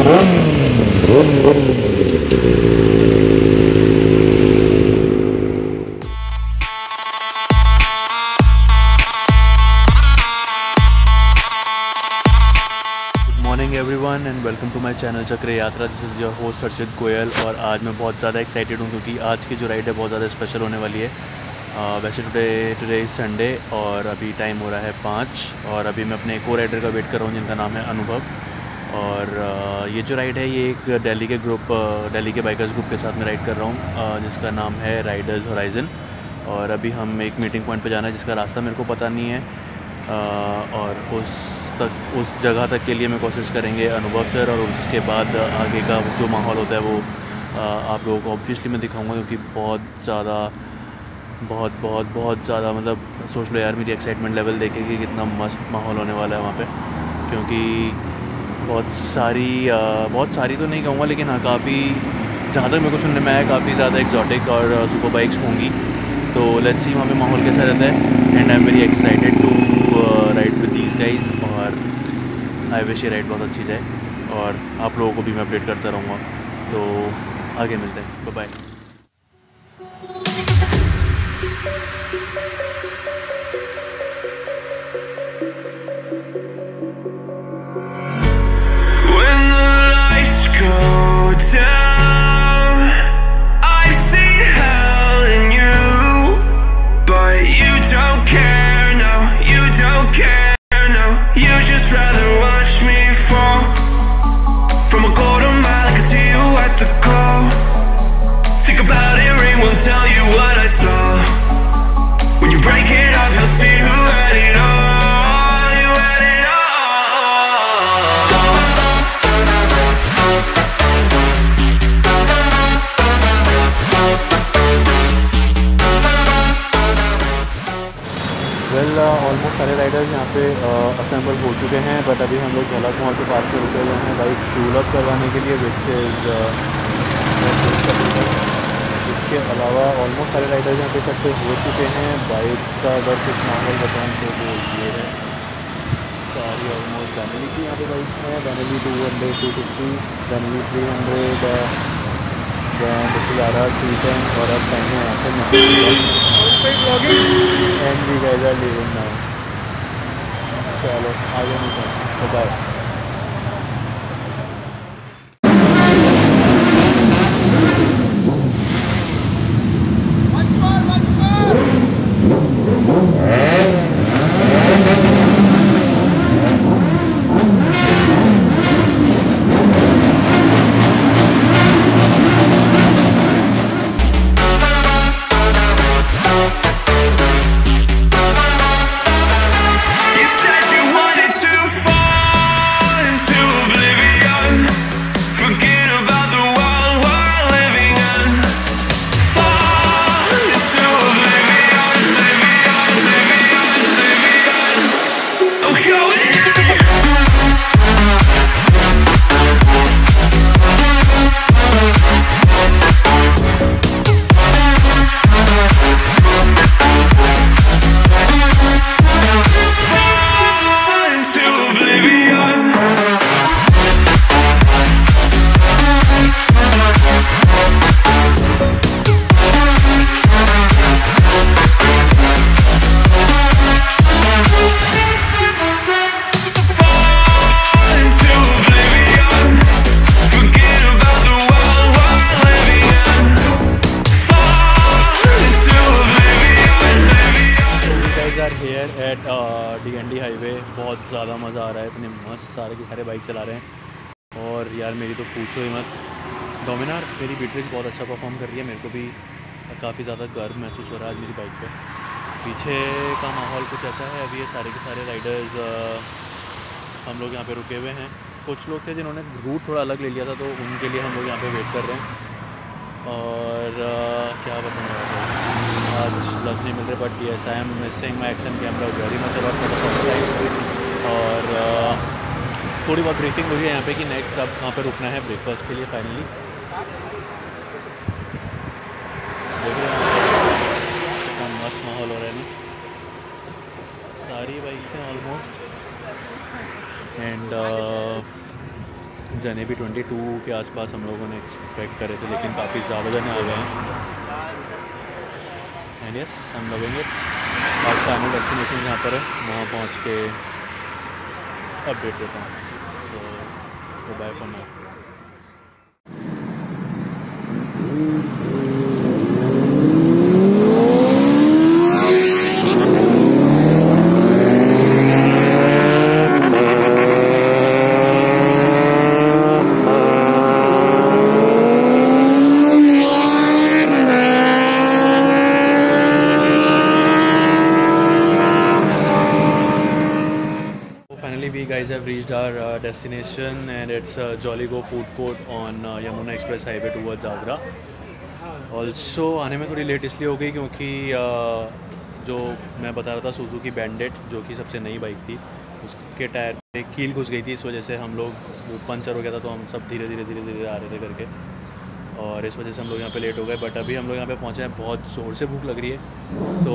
Morning everyone and welcome to my channel Chakra Yatra. This is your host Harshit Goyal और आज मैं बहुत ज़्यादा एक्साइटेड हूँ क्योंकि आज की जो राइड है बहुत ज़्यादा स्पेशल होने वाली है। वैसे टुडे इज़ संडे और अभी टाइम हो रहा है 5 और अभी मैं अपने को राइडर का वेट कर रहा हूँ जिनका नाम है अनुभव। और ये जो राइड है ये एक दिल्ली के बाइकर्स ग्रुप के साथ मैं राइड कर रहा हूँ जिसका नाम है राइडर्स होराइज़न। और अभी हम एक मीटिंग पॉइंट पे जाना है जिसका रास्ता मेरे को पता नहीं है और उस जगह तक के लिए मैं कोशिश करेंगे अनुभव सर। और उसके बाद आगे का जो माहौल होता है वो आप लोगों को ऑब्वियसली मैं दिखाऊंगा क्योंकि बहुत ज़्यादा मतलब सोच लो यार मेरी एक्साइटमेंट लेवल देखे कि कितना मस्त माहौल होने वाला है वहाँ पे। क्योंकि बहुत सारी तो नहीं कहूँगा लेकिन हाँ काफ़ी जहाँ तक मेरे को सुनने में आया काफ़ी ज़्यादा एक्जॉटिक और सुपर बाइक्स होंगी। तो लेट्स सी वहाँ पे माहौल कैसा रहता है and I am very excited to ride with these guys और आई विश ये राइड बहुत अच्छी जाए और आप लोगों को भी मैं अपडेट करता रहूँगा। तो आगे मिलते हैं, बाय बाय। ऑलमोस्ट सारे राइडर्स यहाँ पे असेंबल हो चुके हैं बट अभी हम लोग झलक मॉल के पास से रुके हुए हैं बाइक फ्यूल अप करवाने के लिए विच इज़ इसके अलावा ऑलमोस्ट सारे राइडर्स यहाँ पे इकट्ठे हो चुके हैं। बाइक का अगर कुछ माहौल बताएँ तो वो ये है सारी ऑलमोस्ट बैनली की यहाँ पे बाइक हैं। बैनली 200, 250, बैनली 300, ज़ारा 310 और अब टाइम है यहाँ पे and we guys are leaving now. चलो आगे मिलते हैं, बाय। एट DND हाईवे बहुत ज़्यादा मज़ा आ रहा है, इतने मस्त सारे के सारे बाइक चला रहे हैं। और यार मेरी तो पूछो ही मत, डोमिनार मेरी बैटरी बहुत अच्छा परफॉर्म कर रही है। मेरे को भी काफ़ी ज़्यादा गर्व महसूस हो रहा है आज मेरी बाइक पे। पीछे का माहौल कुछ ऐसा है, अभी ये सारे के सारे राइडर्स हम लोग यहाँ पे रुके हुए हैं। कुछ लोग थे जिन्होंने रूट थोड़ा अलग ले लिया था तो उनके लिए हम लोग यहाँ पे वेट कर रहे हैं। और क्या बताऊँ आज लफ्ज़ नहीं मिल रहे but yes I am missing my action camera very much about for the first time. और थोड़ी बहुत ब्रीफिंग हुई है यहाँ पे कि नेक्स्ट अब कहाँ पे रुकना है ब्रेकफास्ट के लिए। फाइनली देख रहे हैं कितना मस्त माहौल हो रहा है ना, सारी बाइक्स हैं ऑलमोस्ट। एंड जने भी 22 के आसपास हम लोगों ने एक्सपेक्ट करे थे, लेकिन काफ़ी ज़्यादा जने आ गए हैं। एंड यस, हम लगेंगे और फाइनल डेस्टिनेशन जहाँ पर है वहाँ पहुँच के अपडेट देता हूँ। So bye for now. Finally, we guys have reached our destination, and it's Jolly Go food court on Yamuna Express Highway towards Agra. Also आने में थोड़ी लेट इसलिए हो गई क्योंकि जो मैं बता रहा था सुजुकी बैंडेट, जो कि सबसे नई बाइक थी, उसके टायर पे कील घुस गई थी। इस वजह से हम लोग, वो पंचर हो गया था, तो हम सब धीरे धीरे आ रहे थे करके, और इस वजह से हम लोग यहाँ पे लेट हो गए। बट अभी हम लोग यहाँ पे पहुँचे हैं, बहुत ज़ोर से भूख लग रही है, तो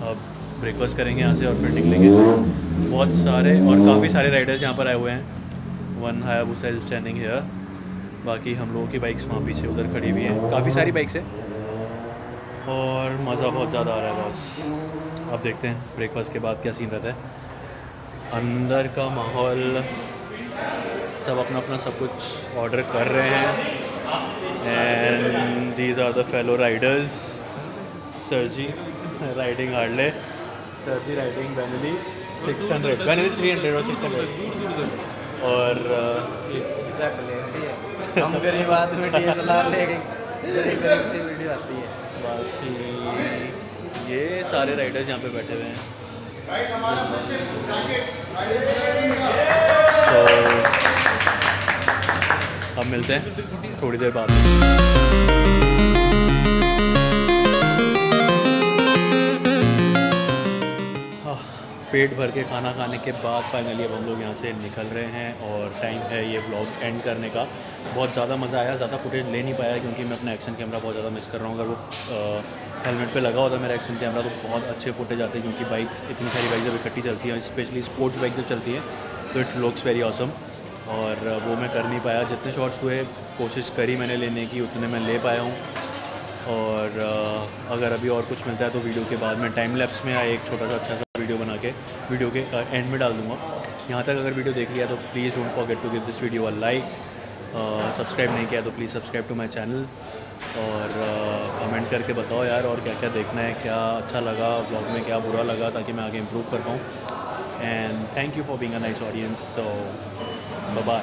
अब ब्रेकफास्ट करेंगे यहाँ से और फिर निकलेंगे। बहुत सारे और काफ़ी सारे राइडर्स यहाँ पर आए हुए हैं। One Hayabusa is standing here, बाकी हम लोगों की बाइक्स वहाँ पीछे उधर खड़ी हुई हैं। काफ़ी सारी बाइक्स हैं और मज़ा बहुत ज़्यादा आ रहा है बस। अब देखते हैं ब्रेकफास्ट के बाद क्या सीन रहता है। अंदर का माहौल, सब अपना अपना सब कुछ ऑर्डर कर रहे हैं। And these are the fellow riders. सरजी राइडिंग हार्ले, सरजी राइडिंग बेनली 600, बेनली 300 और 600, और हम गरीब आदमी DSLR ले गए, गरीब से वीडियो आती है। बाकी ये सारे राइडर्स यहाँ पे बैठे हुए हैं। अब मिलते हैं थोड़ी देर बाद। पेट भर के खाना खाने के बाद फाइनली अब हम लोग यहाँ से निकल रहे हैं और टाइम है ये व्लॉग एंड करने का। बहुत ज़्यादा मज़ा आया, ज़्यादा फुटेज ले नहीं पाया क्योंकि मैं अपना एक्शन कैमरा बहुत ज़्यादा मिस कर रहा हूँ। अगर वो हेलमेट पे लगा होता मेरा एक्शन कैमरा तो बहुत अच्छे फुटेज आते हैं, क्योंकि बाइक्स, इतनी सारी बाइक जब इकट्ठी चलती हैं, स्पेशली स्पोर्ट्स बाइक जब चलती हैं, तो इट लुक्स वेरी ऑसम। और वो मैं कर नहीं पाया। जितने शॉट्स हुए कोशिश करी मैंने लेने की, उतने मैं ले पाया हूँ। और अगर अभी और कुछ मिलता है तो वीडियो के बाद मैं टाइम लैप्स में एक छोटा सा अच्छा सा वीडियो बना के वीडियो के एंड में डाल दूँगा। यहाँ तक अगर वीडियो देख लिया तो please don't forget to give this video a like. Subscribe नहीं किया तो please subscribe to my channel, और कमेंट करके बताओ यार और क्या क्या देखना है, क्या अच्छा लगा ब्लॉग में, क्या बुरा लगा, ताकि मैं आगे इम्प्रूव कर पाऊँ। And thank you for being a nice audience. So bye bye.